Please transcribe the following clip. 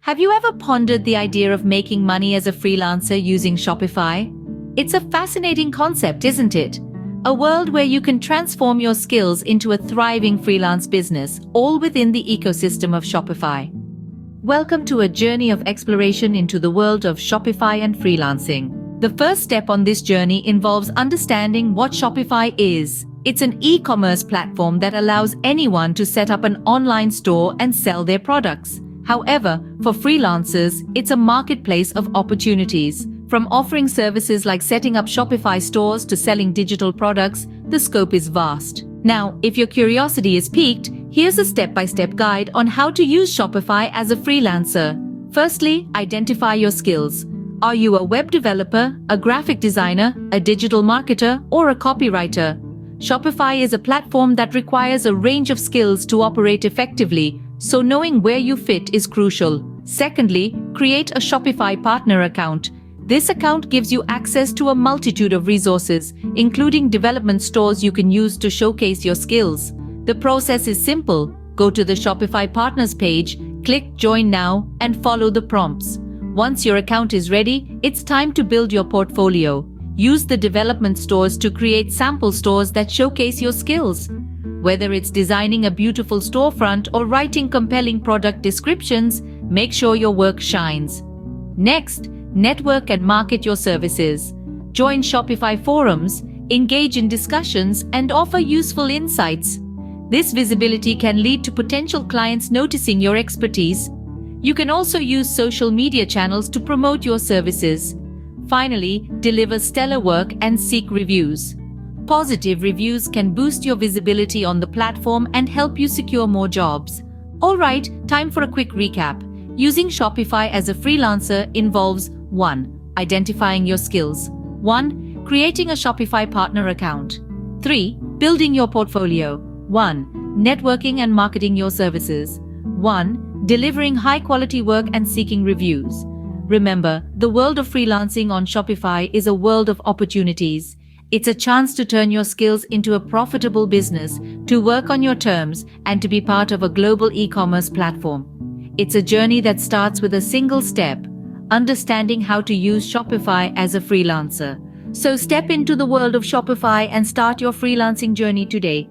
Have you ever pondered the idea of making money as a freelancer using Shopify? It's a fascinating concept, isn't it? A world where you can transform your skills into a thriving freelance business, all within the ecosystem of Shopify. Welcome to a journey of exploration into the world of Shopify and freelancing. The first step on this journey involves understanding what Shopify is. It's an e-commerce platform that allows anyone to set up an online store and sell their products. However, for freelancers, it's a marketplace of opportunities. From offering services like setting up Shopify stores to selling digital products, the scope is vast. Now, if your curiosity is piqued, here's a step-by-step guide on how to use Shopify as a freelancer. Firstly, identify your skills. Are you a web developer, a graphic designer, a digital marketer, or a copywriter? Shopify is a platform that requires a range of skills to operate effectively, so knowing where you fit is crucial. Secondly, create a Shopify partner account. This account gives you access to a multitude of resources, including development stores you can use to showcase your skills. The process is simple. Go to the Shopify Partners page, click Join Now, and follow the prompts. Once your account is ready, it's time to build your portfolio. Use the development stores to create sample stores that showcase your skills. Whether it's designing a beautiful storefront or writing compelling product descriptions, make sure your work shines. Next, network and market your services. Join Shopify forums, engage in discussions, and offer useful insights. This visibility can lead to potential clients noticing your expertise. You can also use social media channels to promote your services. Finally, deliver stellar work and seek reviews. Positive reviews can boost your visibility on the platform and help you secure more jobs. Alright, time for a quick recap. Using Shopify as a freelancer involves 1. Identifying your skills. 1. Creating a Shopify partner account. 3. Building your portfolio. 1. Networking and marketing your services. 1. Delivering high-quality work and seeking reviews. Remember, the world of freelancing on Shopify is a world of opportunities. It's a chance to turn your skills into a profitable business, to work on your terms, and to be part of a global e-commerce platform. It's a journey that starts with a single step: understanding how to use Shopify as a freelancer. So step into the world of Shopify and start your freelancing journey today.